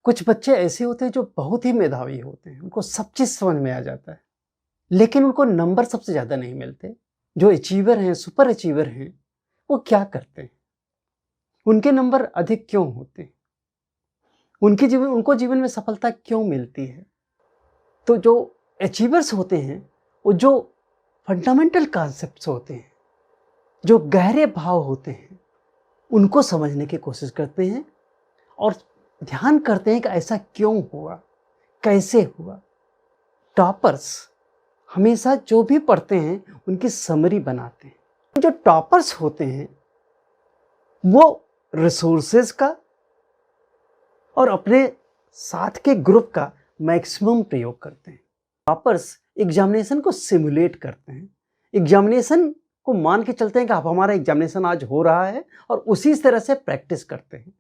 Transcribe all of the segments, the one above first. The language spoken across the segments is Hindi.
कुछ बच्चे ऐसे होते हैं जो बहुत ही मेधावी होते हैं, उनको सब चीज़ समझ में आ जाता है, लेकिन उनको नंबर सबसे ज़्यादा नहीं मिलते। जो अचीवर हैं, सुपर अचीवर हैं, वो क्या करते हैं? उनके नंबर अधिक क्यों होते हैं? उनको जीवन में सफलता क्यों मिलती है? तो जो अचीवर्स होते हैं, वो जो फंडामेंटल कॉन्सेप्ट्स होते हैं, जो गहरे भाव होते हैं, उनको समझने की कोशिश करते हैं और ध्यान करते हैं कि ऐसा क्यों हुआ, कैसे हुआ। टॉपर्स हमेशा जो भी पढ़ते हैं उनकी समरी बनाते हैं। जो टॉपर्स होते हैं वो रिसोर्सेज का और अपने साथ के ग्रुप का मैक्सिमम प्रयोग करते हैं। टॉपर्स एग्जामिनेशन को सिमुलेट करते हैं, एग्जामिनेशन को मान के चलते हैं कि अब हमारा एग्जामिनेशन आज हो रहा है और उसी तरह से प्रैक्टिस करते हैं।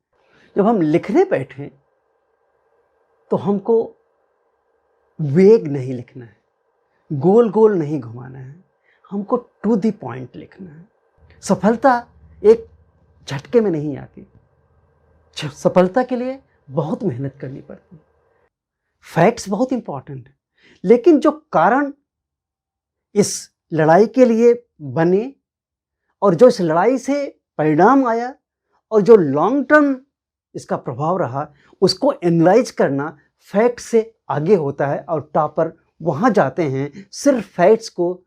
जब हम लिखने बैठें तो हमको वेग नहीं लिखना है, गोल गोल नहीं घुमाना है, हमको टू द पॉइंट लिखना है। सफलता एक झटके में नहीं आती, सफलता के लिए बहुत मेहनत करनी पड़ती है। फैक्ट्स बहुत इंपॉर्टेंट है, लेकिन जो कारण इस लड़ाई के लिए बने और जो इस लड़ाई से परिणाम आया और जो लॉन्ग टर्म इसका प्रभाव रहा, उसको एनालाइज करना फैक्ट से आगे होता है। और टॉपर वहाँ जाते हैं सिर्फ फैक्ट्स को,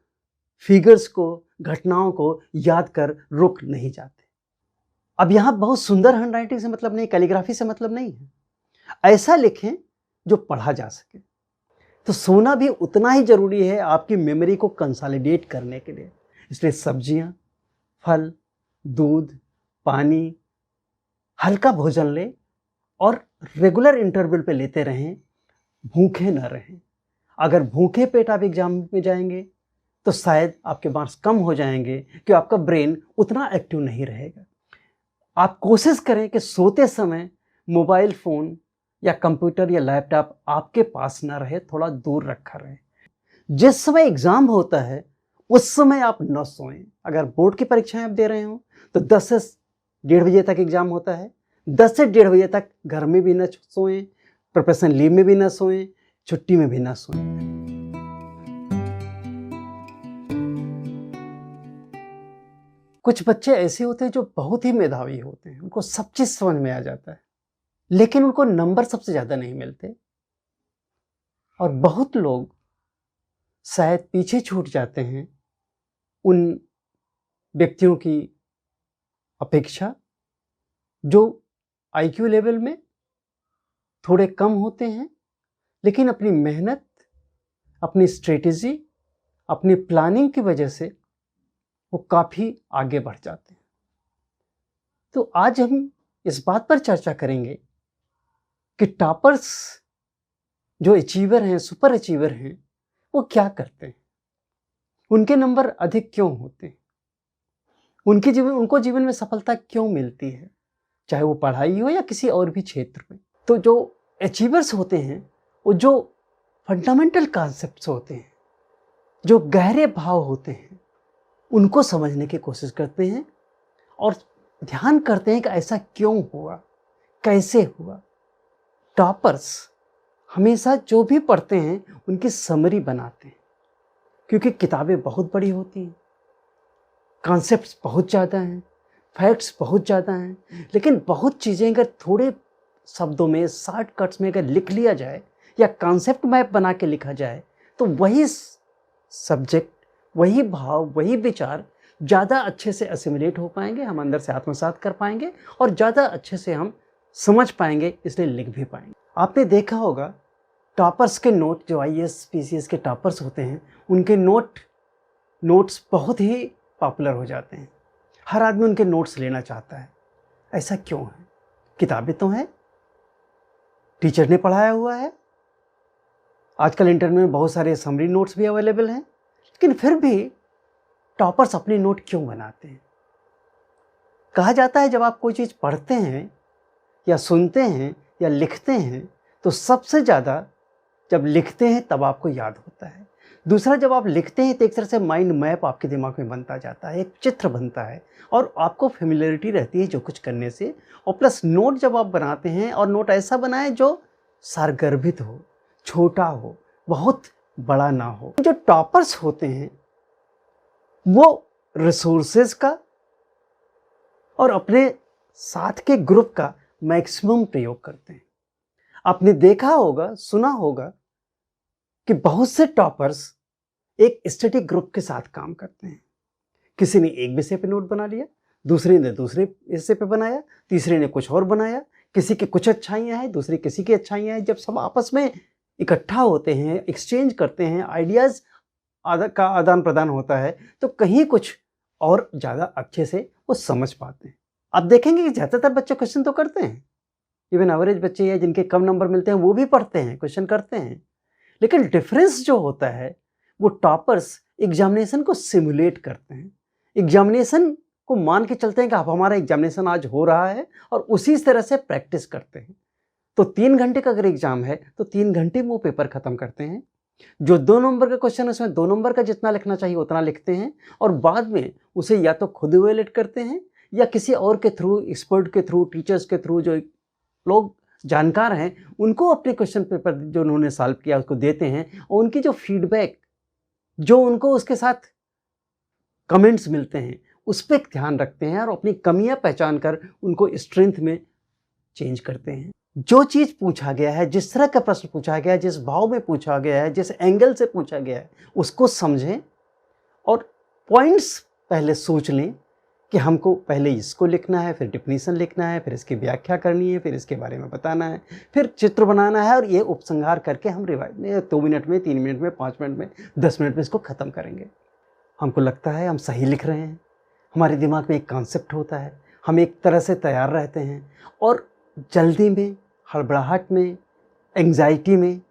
फिगर्स को, घटनाओं को याद कर रुक नहीं जाते। अब यहाँ बहुत सुंदर हैंडराइटिंग से मतलब नहीं, कैलीग्राफी से मतलब नहीं है। ऐसा लिखें जो पढ़ा जा सके। तो सोना भी उतना ही जरूरी है आपकी मेमोरी को कंसोलिडेट करने के लिए। इसलिए सब्जियां, फल, दूध, पानी, हल्का भोजन लें और रेगुलर इंटरवल पे लेते रहें, भूखे न रहें। अगर भूखे पेट आप एग्जाम में जाएंगे तो शायद आपके मार्क्स कम हो जाएंगे, कि आपका ब्रेन उतना एक्टिव नहीं रहेगा। आप कोशिश करें कि सोते समय मोबाइल फ़ोन या कंप्यूटर या लैपटॉप आपके पास ना रहे, थोड़ा दूर रखा रहे। जिस समय एग्ज़ाम होता है उस समय आप न सोएं। अगर बोर्ड की परीक्षाएं आप दे रहे हो तो 10 से 1:30 बजे तक एग्ज़ाम होता है, 10 से 1:30 बजे तक घर में भी न सोएं, प्रोफेशनल लीव में भी न सोएं, छुट्टी में भी न सोएं। कुछ बच्चे ऐसे होते हैं जो बहुत ही मेधावी होते हैं, उनको सब चीज़ समझ में आ जाता है, लेकिन उनको नंबर सबसे ज़्यादा नहीं मिलते। और बहुत लोग शायद पीछे छूट जाते हैं उन व्यक्तियों की अपेक्षा जो आईक्यू लेवल में थोड़े कम होते हैं, लेकिन अपनी मेहनत, अपनी स्ट्रेटेजी, अपनी प्लानिंग की वजह से वो काफ़ी आगे बढ़ जाते हैं। तो आज हम इस बात पर चर्चा करेंगे कि टॉपर्स जो अचीवर हैं, सुपर अचीवर हैं, वो क्या करते हैं, उनके नंबर अधिक क्यों होते हैं, उनको जीवन में सफलता क्यों मिलती है, चाहे वो पढ़ाई हो या किसी और भी क्षेत्र में। तो जो अचीवर्स होते हैं वो जो फंडामेंटल कॉन्सेप्ट्स होते हैं, जो गहरे भाव होते हैं, उनको समझने की कोशिश करते हैं और ध्यान करते हैं कि ऐसा क्यों हुआ, कैसे हुआ। टॉपर्स हमेशा जो भी पढ़ते हैं उनकी समरी बनाते हैं, क्योंकि किताबें बहुत बड़ी होती हैं, कॉन्सेप्ट्स बहुत ज़्यादा हैं, फैक्ट्स बहुत ज़्यादा हैं, लेकिन बहुत चीज़ें अगर थोड़े शब्दों में, शॉर्टकट्स में अगर लिख लिया जाए या कॉन्सेप्ट मैप बना के लिखा जाए तो वही सब्जेक्ट, वही भाव, वही विचार ज़्यादा अच्छे से असिमुलेट हो पाएंगे, हम अंदर से आत्मसात कर पाएंगे और ज़्यादा अच्छे से हम समझ पाएंगे, इसलिए लिख भी पाएंगे। आपने देखा होगा टॉपर्स के नोट, जो IAS PCS के टॉपर्स होते हैं, उनके नोट्स बहुत ही पॉपुलर हो जाते हैं। हर आदमी उनके नोट्स लेना चाहता है। ऐसा क्यों है? किताबें तो हैं, टीचर ने पढ़ाया हुआ है, आजकल इंटरनेट में बहुत सारे समरी नोट्स भी अवेलेबल हैं, लेकिन फिर भी टॉपर्स अपने नोट क्यों बनाते हैं? कहा जाता है जब आप कोई चीज़ पढ़ते हैं या सुनते हैं या लिखते हैं तो सबसे ज़्यादा जब लिखते हैं तब आपको याद होता है। दूसरा, जब आप लिखते हैं तो एक तरह से माइंड मैप आपके दिमाग में बनता जाता है, एक चित्र बनता है और आपको फेमिलियरिटी रहती है जो कुछ करने से। और प्लस नोट जब आप बनाते हैं, और नोट ऐसा बनाएं जो सारगर्भित हो, छोटा हो, बहुत बड़ा ना हो। जो टॉपर्स होते हैं वो रिसोर्सेज का और अपने साथ के ग्रुप का मैक्सिमम प्रयोग करते हैं। आपने देखा होगा, सुना होगा कि बहुत से टॉपर्स एक स्टडी ग्रुप के साथ काम करते हैं। किसी ने एक विषय पे नोट बना लिया, दूसरे ने दूसरे विषय पे बनाया, तीसरे ने कुछ और बनाया, किसी की कुछ अच्छाइयाँ हैं, दूसरी किसी की अच्छाइयाँ हैं। जब सब आपस में इकट्ठा होते हैं, एक्सचेंज करते हैं, आइडियाज़ का आदान प्रदान होता है, तो कहीं कुछ और ज़्यादा अच्छे से वो समझ पाते हैं। आप देखेंगे कि ज़्यादातर बच्चे क्वेश्चन तो करते हैं, इवन एवरेज बच्चे या जिनके कम नंबर मिलते हैं वो भी पढ़ते हैं, क्वेश्चन करते हैं। लेकिन डिफरेंस जो होता है वो टॉपर्स एग्जामिनेशन को सिमुलेट करते हैं, एग्जामिनेशन को मान के चलते हैं कि अब हमारा एग्जामिनेशन आज हो रहा है और उसी तरह से प्रैक्टिस करते हैं। तो 3 घंटे का अगर एग्जाम है तो 3 घंटे में वो पेपर खत्म करते हैं। जो 2 नंबर का क्वेश्चन है उसमें 2 नंबर का जितना लिखना चाहिए उतना लिखते हैं और बाद में उसे या तो खुद इवैल्यूएट करते हैं या किसी और के थ्रू, एक्सपर्ट के थ्रू, टीचर्स के थ्रू, जो लोग जानकार हैं उनको अपने क्वेश्चन पेपर जो उन्होंने सॉल्व किया उसको देते हैं और उनकी जो फीडबैक, जो उनको उसके साथ कमेंट्स मिलते हैं उस पर ध्यान रखते हैं और अपनी कमियां पहचान कर उनको स्ट्रेंथ में चेंज करते हैं। जो चीज़ पूछा गया है, जिस तरह का प्रश्न पूछा गया है, जिस भाव में पूछा गया है, जिस एंगल से पूछा गया है, उसको समझें और पॉइंट्स पहले सोच लें कि हमको पहले इसको लिखना है, फिर डिफिनीशन लिखना है, फिर इसकी व्याख्या करनी है, फिर इसके बारे में बताना है, फिर चित्र बनाना है और ये उपसंहार करके हम रिवाइज में 2 मिनट में, 3 मिनट में, 5 मिनट में, 10 मिनट में इसको ख़त्म करेंगे। हमको लगता है हम सही लिख रहे हैं, हमारे दिमाग में एक कॉन्सेप्ट होता है, हम एक तरह से तैयार रहते हैं और जल्दी में, हड़बड़ाहट में, एंग्जाइटी में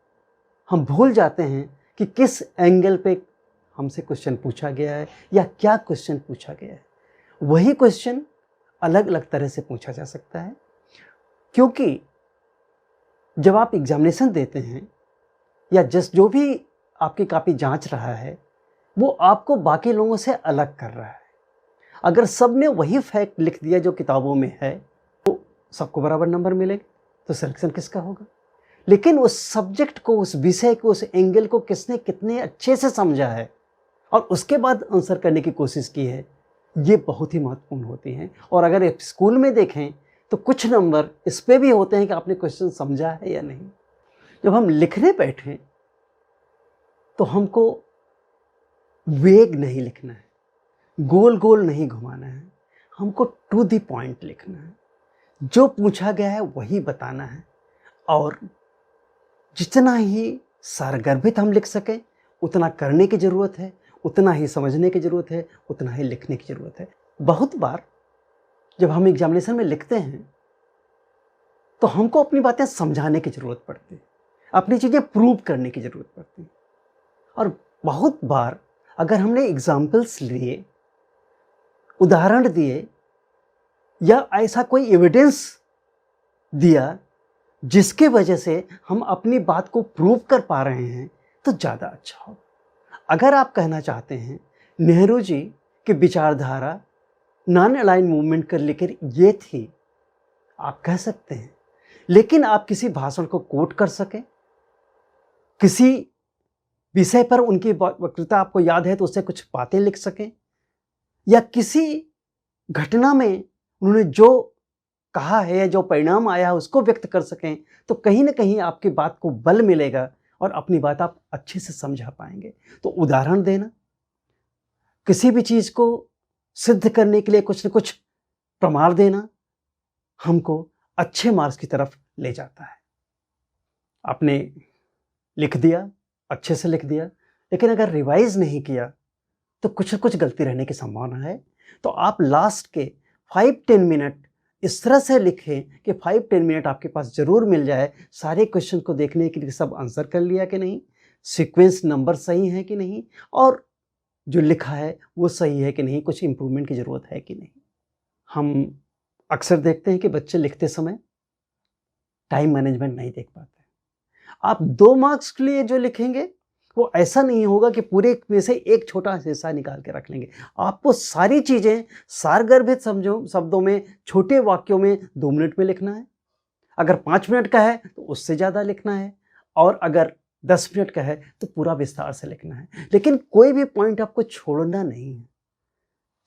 हम भूल जाते हैं कि किस एंगल पे हमसे क्वेश्चन पूछा गया है या क्या क्वेश्चन पूछा गया है। वही क्वेश्चन अलग अलग तरह से पूछा जा सकता है, क्योंकि जब आप एग्जामिनेशन देते हैं या जो भी आपकी कॉपी जांच रहा है वो आपको बाकी लोगों से अलग कर रहा है। अगर सब ने वही फैक्ट लिख दिया जो किताबों में है तो सबको बराबर नंबर मिलेंगे, तो सिलेक्शन किसका होगा? लेकिन उस सब्जेक्ट को, उस विषय को, उस एंगल को किसने कितने अच्छे से समझा है और उसके बाद आंसर करने की कोशिश की है, ये बहुत ही महत्वपूर्ण होती हैं। और अगर आप स्कूल में देखें तो कुछ नंबर इस पे भी होते हैं कि आपने क्वेश्चन समझा है या नहीं। जब हम लिखने बैठें तो हमको वेग नहीं लिखना है, गोल गोल नहीं घुमाना है, हमको टू द पॉइंट लिखना है। जो पूछा गया है वही बताना है और जितना ही सारगर्भित हम लिख सकें उतना करने की ज़रूरत है, उतना ही समझने की ज़रूरत है, उतना ही लिखने की ज़रूरत है। बहुत बार जब हम एग्जामिनेशन में लिखते हैं तो हमको अपनी बातें समझाने की ज़रूरत पड़ती है, अपनी चीज़ें प्रूव करने की ज़रूरत पड़ती है। और बहुत बार अगर हमने एग्जाम्पल्स लिए, उदाहरण दिए या ऐसा कोई एविडेंस दिया जिसके वजह से हम अपनी बात को प्रूव कर पा रहे हैं तो ज़्यादा अच्छा हो। अगर आप कहना चाहते हैं नेहरू जी की विचारधारा नॉन अलाइन मूवमेंट कर लेकर ये थी, आप कह सकते हैं, लेकिन आप किसी भाषण को कोट कर सकें, किसी विषय पर उनकी वक्तृता आपको याद है तो उससे कुछ बातें लिख सकें, या किसी घटना में उन्होंने जो कहा है या जो परिणाम आया है उसको व्यक्त कर सकें, तो कहीं ना कहीं आपकी बात को बल मिलेगा और अपनी बात आप अच्छे से समझा पाएंगे। तो उदाहरण देना, किसी भी चीज़ को सिद्ध करने के लिए कुछ न कुछ प्रमाण देना हमको अच्छे मार्क्स की तरफ ले जाता है। आपने लिख दिया, अच्छे से लिख दिया, लेकिन अगर रिवाइज नहीं किया तो कुछ न कुछ गलती रहने की संभावना है। तो आप लास्ट के 5-10 मिनट इस तरह से लिखें कि 5-10 मिनट आपके पास ज़रूर मिल जाए सारे क्वेश्चन को देखने के लिए, सब आंसर कर लिया कि नहीं, सीक्वेंस नंबर सही है कि नहीं, और जो लिखा है वो सही है कि नहीं, कुछ इम्प्रूवमेंट की ज़रूरत है कि नहीं। हम अक्सर देखते हैं कि बच्चे लिखते समय टाइम मैनेजमेंट नहीं देख पाते। आप 2 मार्क्स के लिए जो लिखेंगे वो ऐसा नहीं होगा कि पूरे में से एक छोटा हिस्सा निकाल के रख लेंगे। आपको सारी चीज़ें सारगर्भित शब्दों में, छोटे वाक्यों में 2 मिनट में लिखना है अगर 5 मिनट का है तो उससे ज़्यादा लिखना है, और अगर 10 मिनट का है तो पूरा विस्तार से लिखना है। लेकिन कोई भी पॉइंट आपको छोड़ना नहीं है।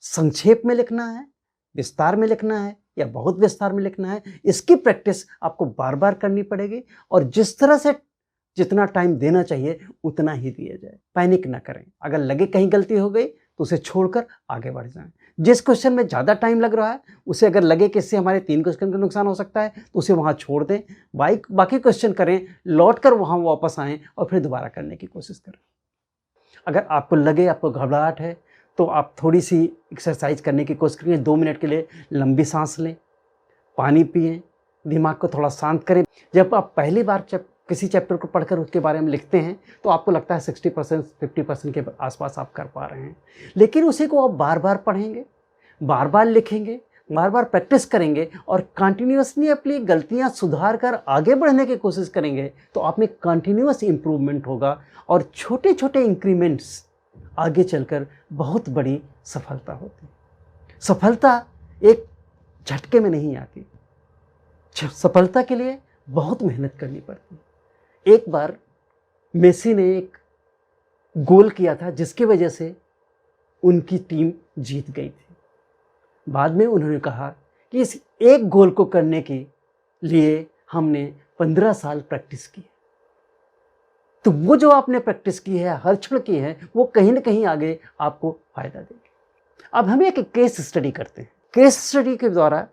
संक्षेप में लिखना है, विस्तार में लिखना है या बहुत विस्तार में लिखना है, इसकी प्रैक्टिस आपको बार बार करनी पड़ेगी। और जिस तरह से जितना टाइम देना चाहिए उतना ही दिया जाए। पैनिक ना करें, अगर लगे कहीं गलती हो गई तो उसे छोड़कर आगे बढ़ जाएं। जिस क्वेश्चन में ज़्यादा टाइम लग रहा है उसे अगर लगे कि इससे हमारे 3 क्वेश्चन का नुकसान हो सकता है तो उसे वहाँ छोड़ दें, बाकी क्वेश्चन करें, लौट कर वहाँ वापस आएँ और फिर दोबारा करने की कोशिश करें। अगर आपको लगे आपको घबराहट है तो आप थोड़ी सी एक्सरसाइज करने की कोशिश करें। 2 मिनट के लिए लंबी सांस लें, पानी पिएं, दिमाग को थोड़ा शांत करें। जब आप पहली बार किसी चैप्टर को पढ़कर उसके बारे में लिखते हैं तो आपको लगता है 60% 50% के आसपास आप कर पा रहे हैं। लेकिन उसी को आप बार बार पढ़ेंगे, बार बार लिखेंगे, बार बार प्रैक्टिस करेंगे और कंटिन्यूअसली अपनी गलतियां सुधार कर आगे बढ़ने की कोशिश करेंगे तो आप में कंटिन्यूअस इम्प्रूवमेंट होगा और छोटे छोटे इंक्रीमेंट्स आगे चलकर बहुत बड़ी सफलता होती है। सफलता एक झटके में नहीं आती, सफलता के लिए बहुत मेहनत करनी पड़ती है। एक बार मेसी ने एक गोल किया था जिसकी वजह से उनकी टीम जीत गई थी। बाद में उन्होंने कहा कि इस एक गोल को करने के लिए हमने 15 साल प्रैक्टिस की है। तो वो जो आपने प्रैक्टिस की है, हर क्षण की है, वो कहीं ना कहीं आगे आपको फायदा देगी। अब हम एक केस स्टडी करते हैं। केस स्टडी के द्वारा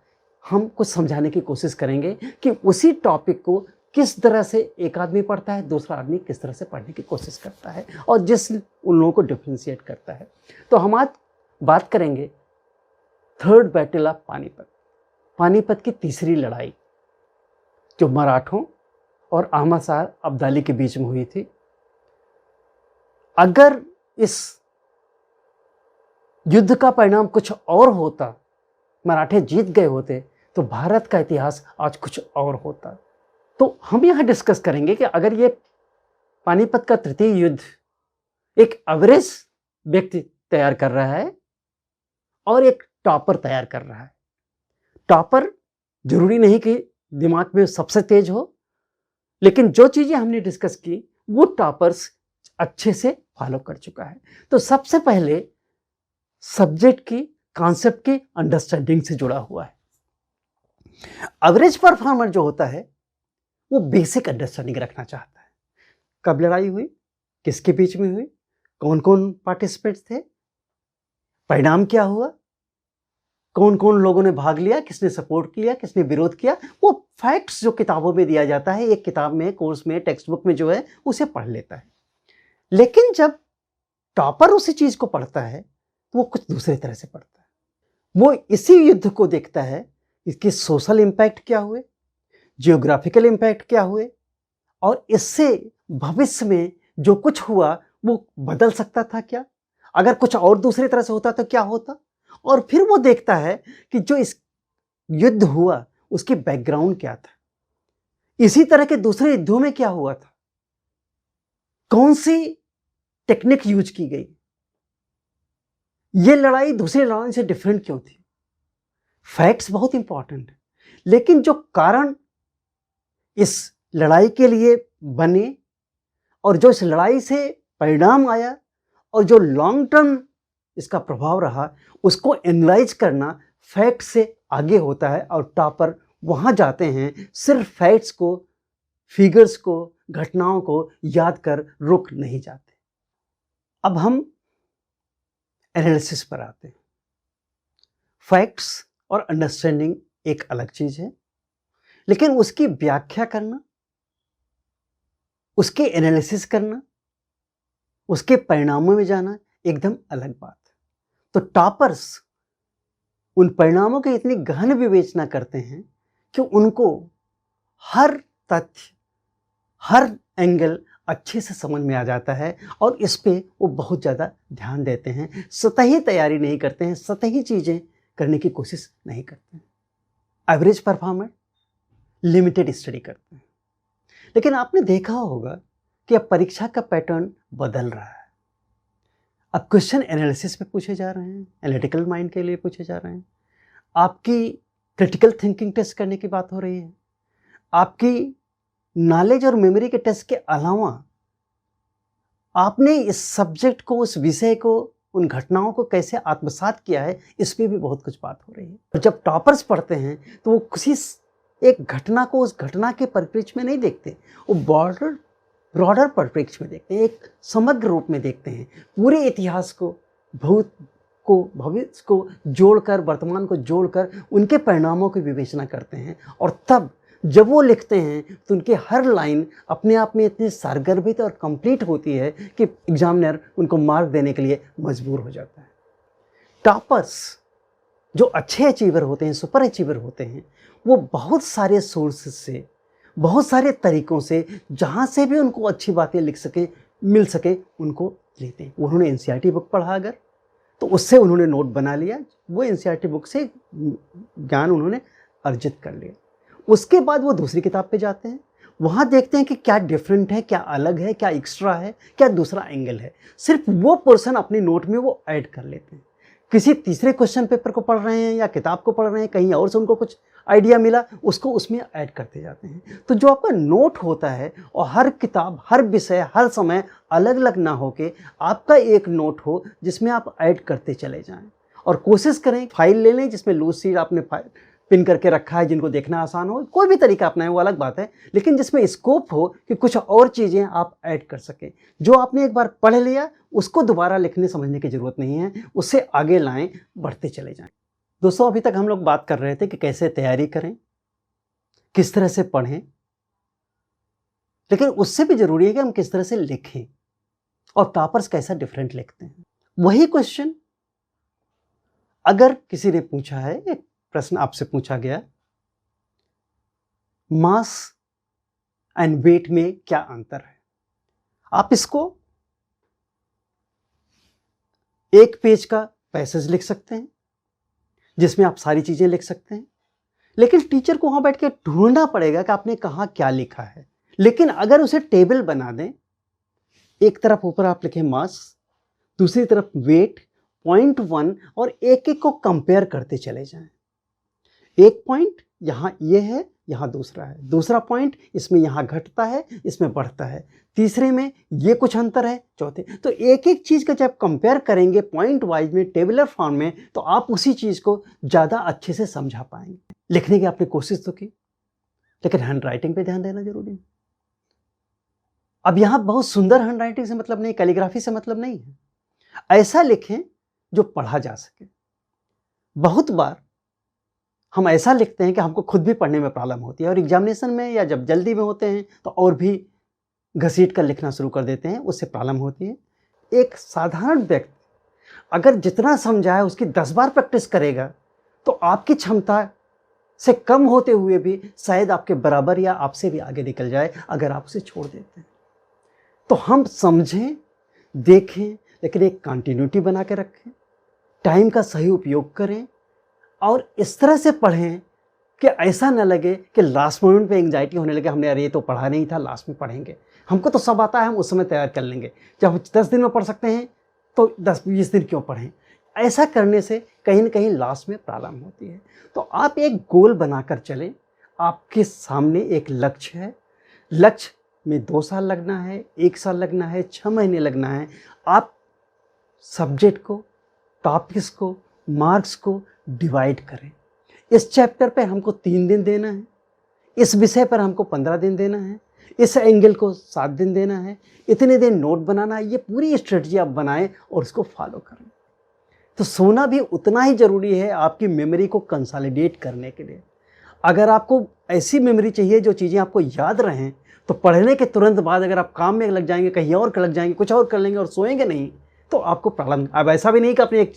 हम कुछ समझाने की कोशिश करेंगे कि उसी टॉपिक को किस तरह से एक आदमी पढ़ता है, दूसरा आदमी किस तरह से पढ़ने की कोशिश करता है और जिस उन लोगों को डिफ्रेंशिएट करता है। तो हम आज बात करेंगे third battle of Panipat, Panipat की तीसरी लड़ाई जो मराठों और अहमद शाह अब्दाली के बीच में हुई थी। अगर इस युद्ध का परिणाम कुछ और होता, मराठे जीत गए होते, तो भारत का इतिहास आज कुछ और होता। तो हम यहाँ डिस्कस करेंगे कि अगर ये पानीपत का तृतीय युद्ध एक एवरेज व्यक्ति तैयार कर रहा है और एक टॉपर तैयार कर रहा है। टॉपर जरूरी नहीं कि दिमाग में सबसे तेज हो, लेकिन जो चीजें हमने डिस्कस की वो टॉपर्स अच्छे से फॉलो कर चुका है। तो सबसे पहले सब्जेक्ट की, कॉन्सेप्ट की अंडरस्टैंडिंग से जुड़ा हुआ है। एवरेज परफॉर्मर जो होता है वो बेसिक अंडरस्टैंडिंग रखना चाहता है। कब लड़ाई हुई, किसके बीच में हुई, कौन कौन पार्टिसिपेंट्स थे, परिणाम क्या हुआ, कौन कौन लोगों ने भाग लिया, किसने सपोर्ट किया, किसने विरोध किया, वो फैक्ट्स जो किताबों में दिया जाता है, एक किताब में, कोर्स में, टेक्स्ट बुक में जो है उसे पढ़ लेता है। लेकिन जब टॉपर उसी चीज को पढ़ता है तो वो कुछ दूसरे तरह से पढ़ता है। वो इसी युद्ध को देखता है, इसके सोशल इंपैक्ट क्या हुए, जियोग्राफिकल इंपैक्ट क्या हुए, और इससे भविष्य में जो कुछ हुआ वो बदल सकता था क्या, अगर कुछ और दूसरी तरह से होता तो क्या होता। और फिर वो देखता है कि जो इस युद्ध हुआ उसकी बैकग्राउंड क्या था, इसी तरह के दूसरे युद्धों में क्या हुआ था, कौन सी टेक्निक यूज की गई, ये लड़ाई दूसरी लड़ाई से डिफरेंट क्यों थी। फैक्ट्स बहुत इंपॉर्टेंट है, लेकिन जो कारण इस लड़ाई के लिए बने और जो इस लड़ाई से परिणाम आया और जो लॉन्ग टर्म इसका प्रभाव रहा, उसको एनालाइज करना फैक्ट से आगे होता है। और टॉपर वहां जाते हैं सिर्फ फैक्ट्स को, फिगर्स को, घटनाओं को याद कर रुक नहीं जाते। अब हम एनालिसिस पर आते हैं। फैक्ट्स और अंडरस्टैंडिंग एक अलग चीज है, लेकिन उसकी व्याख्या करना, उसके एनालिसिस करना, उसके परिणामों में जाना एकदम अलग बात है। तो टॉपर्स उन परिणामों की इतनी गहन विवेचना करते हैं कि उनको हर तथ्य, हर एंगल अच्छे से समझ में आ जाता है और इस पे वो बहुत ज़्यादा ध्यान देते हैं। सतही तैयारी नहीं करते हैं, सतही चीज़ें करने की कोशिश नहीं करते हैं। एवरेज परफॉर्मर लिमिटेड स्टडी करते हैं। लेकिन आपने देखा होगा कि अब परीक्षा का पैटर्न बदल रहा है। अब क्वेश्चन एनालिसिस पे पूछे जा रहे हैं, एनालिटिकल माइंड के लिए पूछे जा रहे हैं, आपकी क्रिटिकल थिंकिंग टेस्ट करने की बात हो रही है, आपकी नॉलेज और मेमोरी के टेस्ट के अलावा आपने इस सब्जेक्ट को, उस विषय को, उन घटनाओं को कैसे आत्मसात किया है, इस पे भी बहुत कुछ बात हो रही है। और जब टॉपर्स पढ़ते हैं तो वो किसी एक घटना को उस घटना के परिप्रेक्ष्य में नहीं देखते, वो ब्रॉडर परिप्रेक्ष्य में देखते हैं, एक समग्र रूप में देखते हैं। पूरे इतिहास को, भूत को, भविष्य को जोड़कर, वर्तमान को जोड़कर उनके परिणामों की विवेचना करते हैं। और तब जब वो लिखते हैं तो उनकी हर लाइन अपने आप में इतनी सारगर्भित और कंप्लीट होती है कि एग्जामिनर उनको मार्क देने के लिए मजबूर हो जाता है। टॉपर्स जो अच्छे अचीवर होते हैं, सुपर अचीवर होते हैं, वो बहुत सारे सोर्सेस से, बहुत सारे तरीकों से, जहाँ से भी उनको अच्छी बातें मिल सके उनको लेते हैं। उन्होंने एनसीईआरटी बुक पढ़ा अगर, तो उससे उन्होंने नोट बना लिया, वो एनसीईआरटी बुक से ज्ञान उन्होंने अर्जित कर लिया। उसके बाद वो दूसरी किताब पे जाते हैं, वहाँ देखते हैं कि क्या डिफरेंट है, क्या अलग है, क्या एक्स्ट्रा है, क्या दूसरा एंगल है। सिर्फ वो पोर्शन अपनी नोट में वो ऐड कर लेते हैं। किसी तीसरे क्वेश्चन पेपर को पढ़ रहे हैं या किताब को पढ़ रहे हैं, कहीं और से उनको कुछ आइडिया मिला, उसको उसमें ऐड करते जाते हैं। तो जो आपका नोट होता है, और हर किताब, हर विषय, हर समय अलग अलग ना हो के आपका एक नोट हो जिसमें आप ऐड करते चले जाएं। और कोशिश करें फाइल ले लें जिसमें लूज सीट आपने पिन करके रखा है, जिनको देखना आसान हो। कोई भी तरीका अपनाएं, वो अलग बात है, लेकिन जिसमें स्कोप हो कि कुछ और चीज़ें आप ऐड कर सकें। जो आपने एक बार पढ़ लिया उसको दोबारा लिखने समझने की ज़रूरत नहीं है, उससे आगे लाएं, बढ़ते चले जाएं। दोस्तों, अभी तक हम लोग बात कर रहे थे कि कैसे तैयारी करें, किस तरह से पढ़ें, लेकिन उससे भी ज़रूरी है कि हम किस तरह से लिखें और टॉपर्स कैसा डिफरेंट लिखते हैं। वही क्वेश्चन अगर किसी ने पूछा है, एक प्रश्न आपसे पूछा गया, मास एंड वेट में क्या अंतर है, आप इसको एक पेज का पैसेज लिख सकते हैं जिसमें आप सारी चीजें लिख सकते हैं, लेकिन टीचर को वहां बैठ के ढूंढना पड़ेगा कि आपने कहाँ क्या लिखा है। लेकिन अगर उसे टेबल बना दें, एक तरफ ऊपर आप लिखें मास, दूसरी तरफ वेट, पॉइंट 1, और एक एक को कंपेयर करते चले जाएं। एक पॉइंट यहाँ ये है, यहाँ दूसरा है, दूसरा पॉइंट इसमें यहाँ घटता है, इसमें बढ़ता है, तीसरे में ये कुछ अंतर है, चौथे। तो एक एक चीज़ का जब कंपेयर करेंगे पॉइंट वाइज में, टेबुलर फॉर्म में, तो आप उसी चीज़ को ज़्यादा अच्छे से समझा पाएंगे। लिखने की आपने कोशिश तो की, लेकिन हैंड राइटिंग पर ध्यान देना जरूरी है। अब यहाँ बहुत सुंदर हैंड राइटिंग से मतलब नहीं, कैलीग्राफी से मतलब नहीं है। ऐसा लिखें जो पढ़ा जा सके। बहुत बार हम ऐसा लिखते हैं कि हमको खुद भी पढ़ने में प्रॉब्लम होती है, और एग्जामिनेशन में या जब जल्दी में होते हैं तो और भी घसीट कर लिखना शुरू कर देते हैं, उससे प्रॉब्लम होती है। एक साधारण व्यक्ति अगर जितना समझाए उसकी 10 बार प्रैक्टिस करेगा तो आपकी क्षमता से कम होते हुए भी शायद आपके बराबर या आपसे भी आगे निकल जाए अगर आप उसे छोड़ देते हैं। तो हम समझें, देखें, लेकिन एक कंटिन्यूटी बना के रखें, टाइम का सही उपयोग करें, और इस तरह से पढ़ें कि ऐसा न लगे कि लास्ट मोमेंट पे एंग्जाइटी होने लगे, हमने अरे ये तो पढ़ा नहीं था, लास्ट में पढ़ेंगे। हमको तो सब आता है, हम उस समय तैयार कर लेंगे। जब 10 दिन में पढ़ सकते हैं तो 10-20 दिन क्यों पढ़ें। ऐसा करने से कहीं ना कहीं लास्ट में प्रॉब्लम होती है। तो आप एक गोल बनाकर चलें। आपके सामने एक लक्ष्य है, लक्ष्य में 2 साल लगना है, 1 साल लगना है, 6 महीने लगना है। आप सब्जेक्ट को, टॉपिक्स को, मार्क्स को डिवाइड करें। इस चैप्टर पे हमको 3 दिन देना है, इस विषय पर हमको 15 दिन देना है, इस एंगल को 7 दिन देना है, इतने दिन नोट बनाना है। ये पूरी स्ट्रेटजी आप बनाएं और इसको फॉलो करें। तो सोना भी उतना ही ज़रूरी है आपकी मेमोरी को कंसोलिडेट करने के लिए। अगर आपको ऐसी मेमोरी चाहिए जो चीज़ें आपको याद रहें, तो पढ़ने के तुरंत बाद अगर आप काम में लग जाएंगे, कहीं और लग जाएंगे, कुछ और कर लेंगे और सोएंगे नहीं, तो आपको प्रॉब्लम। अब ऐसा भी नहीं कि आपने एक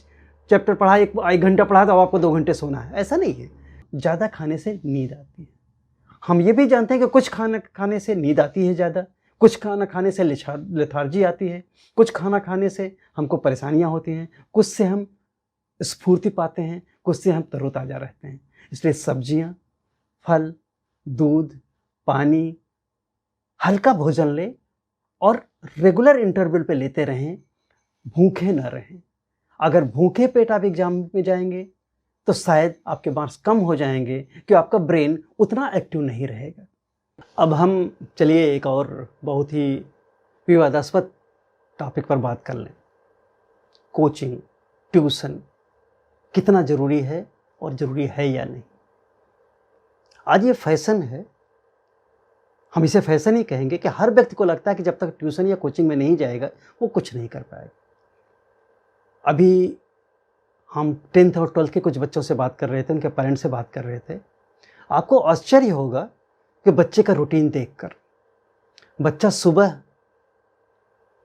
चैप्टर पढ़ा, 1 घंटा पढ़ा, तो आपको 2 घंटे सोना है, ऐसा नहीं है। ज़्यादा खाने से नींद आती है। हम ये भी जानते हैं कि कुछ खाना खाने से नींद आती है ज़्यादा, कुछ खाना खाने से लेथार्जी आती है, कुछ खाना खाने से हमको परेशानियाँ होती हैं, कुछ से हम स्फूर्ति पाते हैं, कुछ से हम तरोताज़ा रहते हैं। इसलिए सब्जियाँ, फल, दूध, पानी, हल्का भोजन लें और रेगुलर इंटरवल पे लेते रहें, भूखे न रहें। अगर भूखे पेट आप एग्जाम में जाएंगे तो शायद आपके मार्क्स कम हो जाएंगे, कि आपका ब्रेन उतना एक्टिव नहीं रहेगा। अब हम चलिए एक और बहुत ही विवादास्पद टॉपिक पर बात कर लें। कोचिंग, ट्यूशन कितना ज़रूरी है और ज़रूरी है या नहीं। आज ये फैशन है, हम इसे फैशन ही कहेंगे कि हर व्यक्ति को लगता है कि जब तक ट्यूशन या कोचिंग में नहीं जाएगा वो कुछ नहीं कर पाएगा। अभी हम 10th और 12th के कुछ बच्चों से बात कर रहे थे, उनके पेरेंट्स से बात कर रहे थे। आपको आश्चर्य होगा कि बच्चे का रूटीन देखकर, बच्चा सुबह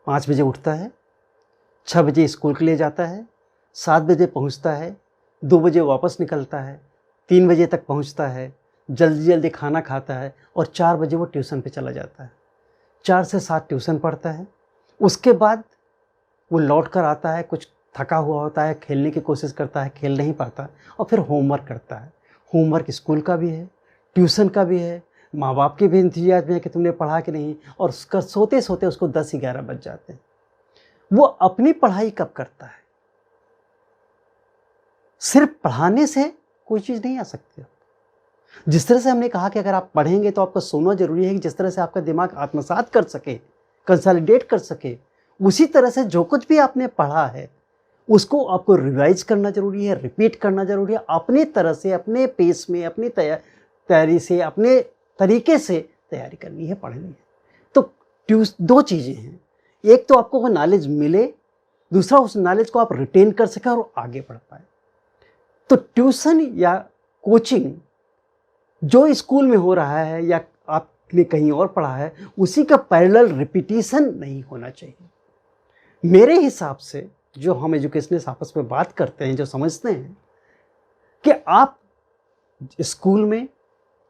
5 बजे उठता है, 6 बजे स्कूल के लिए जाता है, 7 बजे पहुंचता है, 2 बजे वापस निकलता है, 3 बजे तक पहुंचता है, जल्दी जल्दी खाना खाता है और 4 बजे वो ट्यूशन पे चला जाता है। 4 से 7 ट्यूशन पढ़ता है। उसके बाद वो लौट कर आता है, कुछ थका हुआ होता है, खेलने की कोशिश करता है, खेल नहीं पाता और फिर होमवर्क करता है। होमवर्क स्कूल का भी है, ट्यूशन का भी है, माँ बाप के भी इंतजार में है कि तुमने पढ़ा कि नहीं, और उसका सोते सोते उसको 10-11 बज जाते हैं। वो अपनी पढ़ाई कब करता है? सिर्फ पढ़ाने से कोई चीज़ नहीं आ सकती। जिस तरह से हमने कहा कि अगर आप पढ़ेंगे तो आपको सोना जरूरी है, कि जिस तरह से आपका दिमाग आत्मसात कर सके, कंसोलिडेट कर सके, उसी तरह से जो कुछ भी आपने पढ़ा है उसको आपको रिवाइज करना जरूरी है, रिपीट करना जरूरी है। अपने तरह से, अपने पेस में, अपनी तैयारी से, अपने तरीके से तैयारी करनी है, पढ़नी है। तो दो चीज़ें हैं, एक तो आपको वो नॉलेज मिले, दूसरा उस नॉलेज को आप रिटेन कर सकें और आगे बढ़ पाए। तो ट्यूशन या कोचिंग जो स्कूल में हो रहा है या आपने कहीं और पढ़ा है, उसी का पैरेलल रिपीटिशन नहीं होना चाहिए। मेरे हिसाब से जो हम एजुकेशनिस्ट आपस में बात करते हैं, जो समझते हैं कि आप स्कूल में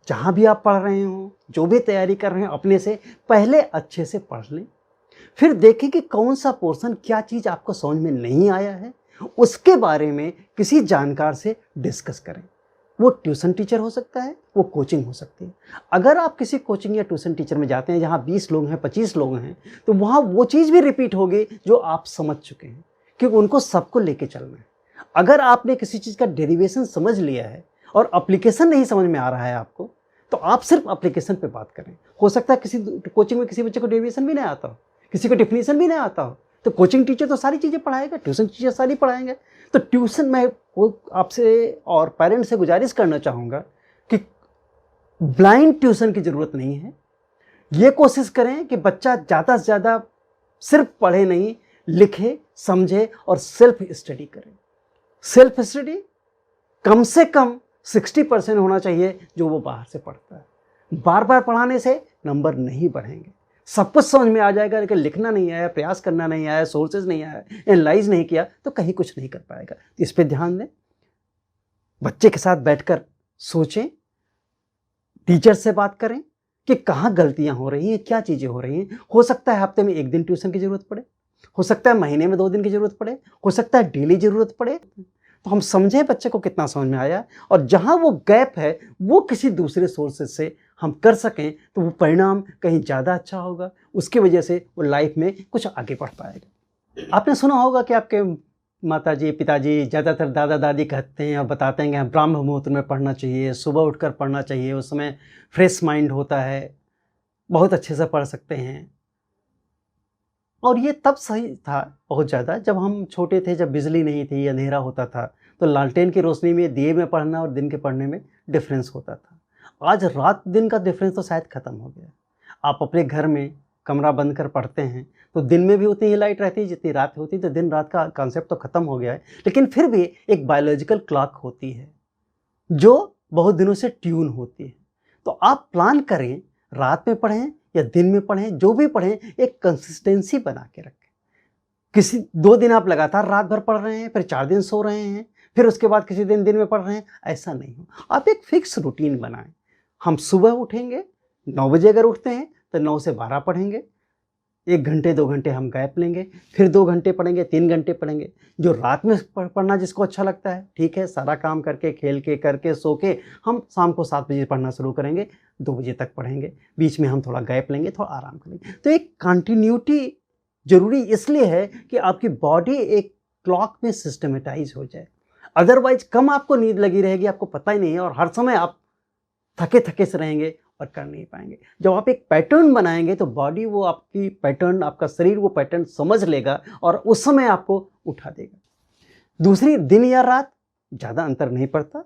जहाँ भी आप पढ़ रहे हो, जो भी तैयारी कर रहे हैं, अपने से पहले अच्छे से पढ़ लें, फिर देखें कि कौन सा पोर्शन, क्या चीज़ आपको समझ में नहीं आया है, उसके बारे में किसी जानकार से डिस्कस करें। वो ट्यूशन टीचर हो सकता है, वो कोचिंग हो सकती है। अगर आप किसी कोचिंग या ट्यूशन टीचर में जाते हैं जहाँ 20 लोग हैं, 25 लोग हैं, तो वहाँ वो चीज़ भी रिपीट होगी जो आप समझ चुके हैं, क्योंकि उनको सबको लेके चलना है। अगर आपने किसी चीज़ का डेरिवेशन समझ लिया है और एप्लीकेशन नहीं समझ में आ रहा है आपको, तो आप सिर्फ एप्लीकेशन पे बात करें। हो सकता है किसी कोचिंग में किसी बच्चे को डेरिवेशन भी नहीं आता हो, किसी को डिफिनीशन भी नहीं आता हो, तो कोचिंग टीचर तो सारी चीज़ें पढ़ाएगा, ट्यूशन टीचर सारी पढ़ाएंगे। तो ट्यूशन में आपसे और पेरेंट्स से गुजारिश करना चाहूँगा कि ब्लाइंड ट्यूशन की ज़रूरत नहीं है। ये कोशिश करें कि बच्चा ज़्यादा से ज़्यादा सिर्फ पढ़े नहीं, लिखे, समझे और सेल्फ स्टडी करें। सेल्फ स्टडी कम से कम 60% होना चाहिए जो वो बाहर से पढ़ता है। बार बार पढ़ाने से नंबर नहीं बढ़ेंगे। सब कुछ समझ में आ जाएगा, लेकिन लिखना नहीं आया, प्रयास करना नहीं आया, सोर्सेज नहीं आया, एनालाइज नहीं किया, तो कहीं कुछ नहीं कर पाएगा। इस पे ध्यान दें, बच्चे के साथ बैठकर सोचें, टीचर से बात करें कि कहाँ गलतियाँ हो रही हैं, क्या चीज़ें हो रही हैं। हो सकता है हफ्ते में 1 दिन ट्यूशन की ज़रूरत पड़े, हो सकता है महीने में 2 दिन की ज़रूरत पड़े, हो सकता है डेली ज़रूरत पड़े। तो हम समझें बच्चे को कितना समझ में आया, और जहाँ वो गैप है वो किसी दूसरे सोर्सेज से हम कर सकें, तो वो परिणाम कहीं ज़्यादा अच्छा होगा। उसकी वजह से वो लाइफ में कुछ आगे बढ़ पाएगा। आपने सुना होगा कि आपके माताजी, पिताजी, ज़्यादातर दादा दादी कहते हैं और बताते हैं कि हम ब्राह्म मुहूर्त में पढ़ना चाहिए, सुबह उठकर पढ़ना चाहिए, उस समय फ्रेश माइंड होता है, बहुत अच्छे से पढ़ सकते हैं। और ये तब सही था बहुत ज़्यादा जब हम छोटे थे, जब बिजली नहीं थी, अंधेरा होता था, तो लालटेन की रोशनी में, दिए में पढ़ना और दिन के पढ़ने में डिफरेंस होता था। आज रात दिन का डिफरेंस तो शायद ख़त्म हो गया। आप अपने घर में कमरा बंद कर पढ़ते हैं तो दिन में भी उतनी ही लाइट रहती है जितनी रात होती है, तो दिन रात का कॉन्सेप्ट तो ख़त्म हो गया है। लेकिन फिर भी एक बायोलॉजिकल क्लॉक होती है जो बहुत दिनों से ट्यून होती है। तो आप प्लान करें, रात में पढ़ें या दिन में पढ़ें, जो भी पढ़ें एक कंसिस्टेंसी बना के रखें। किसी 2 दिन आप लगातार रात भर पढ़ रहे हैं, फिर 4 दिन सो रहे हैं, फिर उसके बाद किसी दिन दिन में पढ़ रहे हैं, ऐसा नहीं हो। आप एक फिक्स रूटीन बनाएं। हम सुबह उठेंगे, 9 बजे अगर उठते हैं तो 9 से 12 पढ़ेंगे, 1 घंटे 2 घंटे हम गैप लेंगे, फिर 2 घंटे पढ़ेंगे, 3 घंटे पढ़ेंगे। जो रात में पढ़ना जिसको अच्छा लगता है, ठीक है, सारा काम करके, खेल के, करके, सो के हम शाम को 7 बजे पढ़ना शुरू करेंगे, 2 बजे तक पढ़ेंगे, बीच में हम थोड़ा गैप लेंगे, थोड़ा आराम करेंगे। तो एक कंटिन्यूटी जरूरी इसलिए है कि आपकी बॉडी एक क्लॉक में सिस्टमेटाइज हो जाए। अदरवाइज कम आपको नींद लगी रहेगी, आपको पता ही नहीं है, और हर समय आप थके थके से रहेंगे, और कर नहीं पाएंगे। जब आप एक पैटर्न बनाएंगे तो बॉडी वो आपकी पैटर्न, आपका शरीर वो पैटर्न समझ लेगा और उस समय आपको उठा देगा। दूसरी, दिन या रात ज़्यादा अंतर नहीं पड़ता।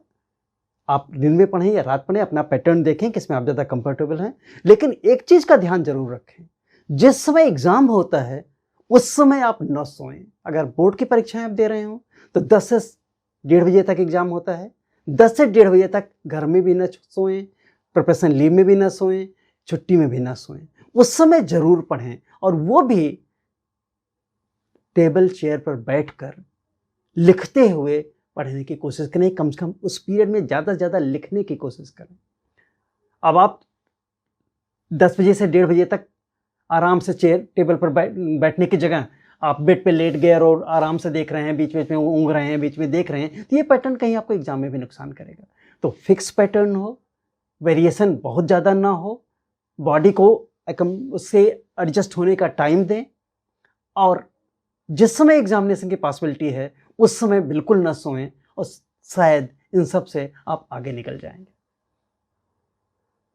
आप दिन में पढ़ें या रात पढ़ें, अपना पैटर्न देखें किसमें आप ज़्यादा कंफर्टेबल हैं। लेकिन एक चीज़ का ध्यान जरूर रखें, जिस समय एग्ज़ाम होता है उस समय आप न सोएं। अगर बोर्ड की परीक्षाएं आप दे रहे हो तो 10 से 1:30 बजे तक एग्ज़ाम होता है। 10 से 1:30 बजे तक घर में भी न सोएं, प्रोफेशनल लीव में भी न सोएं, छुट्टी में भी न सोएं। उस समय ज़रूर पढ़ें, और वो भी टेबल चेयर पर बैठकर लिखते हुए पढ़ने की कोशिश करें। कम से कम उस पीरियड में ज़्यादा से ज़्यादा लिखने की कोशिश करें। अब आप 10 बजे से 1:30 बजे तक आराम से चेयर टेबल पर बैठने की जगह आप बेड पे लेट गए और आराम से देख रहे हैं, बीच बीच में ऊँघ रहे हैं, बीच में देख रहे हैं, तो ये पैटर्न कहीं आपको एग्जाम में भी नुकसान करेगा। तो फिक्स पैटर्न हो, वेरिएशन बहुत ज़्यादा ना हो, बॉडी को उससे एडजस्ट होने का टाइम दें, और जिस समय एग्जामिनेशन की पॉसिबिलिटी है उस समय बिल्कुल ना सोएं, और शायद इन सब से आप आगे निकल जाएंगे।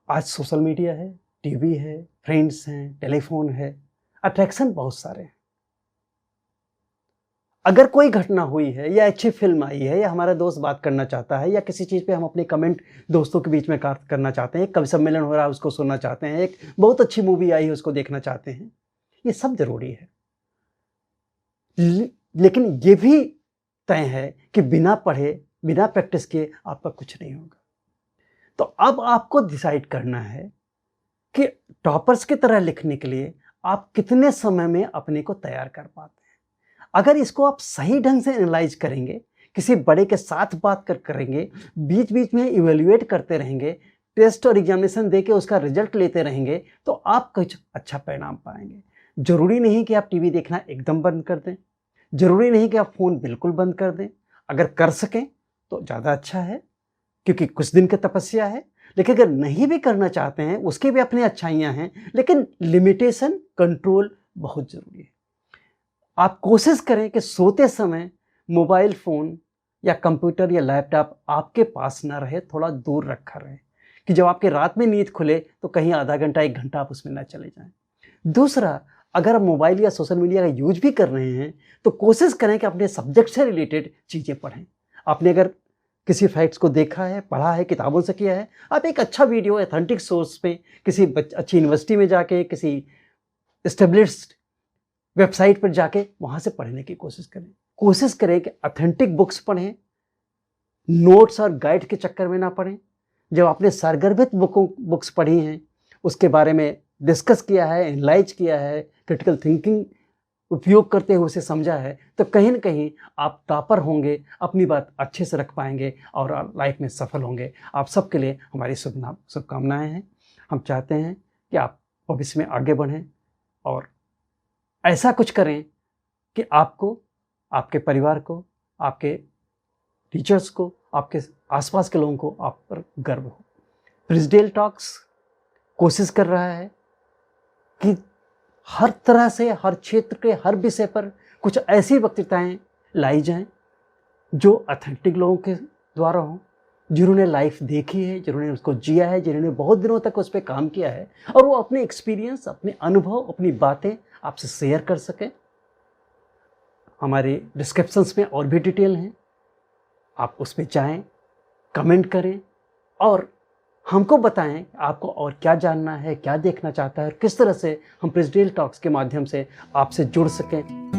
आज सोशल मीडिया है, टीवी है, फ्रेंड्स हैं, टेलीफोन है, अट्रैक्शन बहुत सारे हैं। अगर कोई घटना हुई है या अच्छी फिल्म आई है या हमारा दोस्त बात करना चाहता है या किसी चीज़ पे हम अपने कमेंट दोस्तों के बीच में करना चाहते हैं, एक कवि सम्मेलन हो रहा है उसको सुनना चाहते हैं, एक बहुत अच्छी मूवी आई है उसको देखना चाहते हैं, ये सब जरूरी है। लेकिन ये भी तय है कि बिना पढ़े, बिना प्रैक्टिस किए आपका कुछ नहीं होगा। तो अब आपको डिसाइड करना है कि टॉपर्स की तरह लिखने के लिए आप कितने समय में अपने को तैयार कर पाते हैं। अगर इसको आप सही ढंग से एनालाइज करेंगे, किसी बड़े के साथ बात करेंगे, बीच बीच में इवेल्युएट करते रहेंगे, टेस्ट और एग्जामिनेशन दे के उसका रिजल्ट लेते रहेंगे, तो आप कुछ अच्छा परिणाम पाएंगे। जरूरी नहीं कि आप टीवी देखना एकदम बंद कर दें, जरूरी नहीं कि आप फ़ोन बिल्कुल बंद कर दें। अगर कर सकें तो ज़्यादा अच्छा है, क्योंकि कुछ दिन की तपस्या है। लेकिन अगर नहीं भी करना चाहते हैं, उसकी भी अपनी अच्छाइयाँ हैं, लेकिन लिमिटेशन, कंट्रोल बहुत ज़रूरी है। आप कोशिश करें कि सोते समय मोबाइल फ़ोन या कंप्यूटर या लैपटॉप आपके पास ना रहे, थोड़ा दूर रखा रहे, कि जब आपके रात में नींद खुले तो कहीं आधा घंटा 1 घंटा आप उसमें ना चले जाएं। दूसरा, अगर आप मोबाइल या सोशल मीडिया का यूज भी कर रहे हैं तो कोशिश करें कि अपने सब्जेक्ट से रिलेटेड चीज़ें पढ़ें। आपने अगर किसी फैक्ट्स को देखा है, पढ़ा है, किताबों से किया है, आप एक अच्छा वीडियो ऑथेंटिक सोर्स पे किसी अच्छी यूनिवर्सिटी में जाके, किसी एस्टेब्लिश्ड वेबसाइट पर जाके वहाँ से पढ़ने की कोशिश करें। कोशिश करें कि ऑथेंटिक बुक्स पढ़ें, नोट्स और गाइड के चक्कर में ना पढ़ें। जब आपने सारगर्भित बुक्स पढ़ी हैं, उसके बारे में डिस्कस किया है, एनालाइज किया है, क्रिटिकल थिंकिंग उपयोग करते हुए उसे समझा है, तो कहीं ना कहीं आप टॉपर होंगे, अपनी बात अच्छे से रख पाएंगे और लाइफ में सफल होंगे। आप सबके लिए हमारी शुभकामनाएं हैं। हम चाहते हैं कि आप भविष्य में आगे बढ़ें और ऐसा कुछ करें कि आपको, आपके परिवार को, आपके टीचर्स को, आपके आसपास के लोगों को आप पर गर्व हो। प्रिजडेल टॉक्स कोशिश कर रहा है कि हर तरह से, हर क्षेत्र के हर विषय पर कुछ ऐसी वक्तृताएं लाई जाएं जो ऑथेंटिक लोगों के द्वारा हों, जिन्होंने लाइफ देखी है, जिन्होंने उसको जिया है, जिन्होंने बहुत दिनों तक उस पर काम किया है, और वो अपने एक्सपीरियंस, अपने अनुभव, अपनी बातें आपसे शेयर कर सकें। हमारे डिस्क्रिप्शंस में और भी डिटेल हैं, आप उस पर जाएँ, कमेंट करें और हमको बताएं आपको और क्या जानना है, क्या देखना चाहता है, और किस तरह से हम प्रिजडेल टॉक्स के माध्यम से आपसे जुड़ सकें।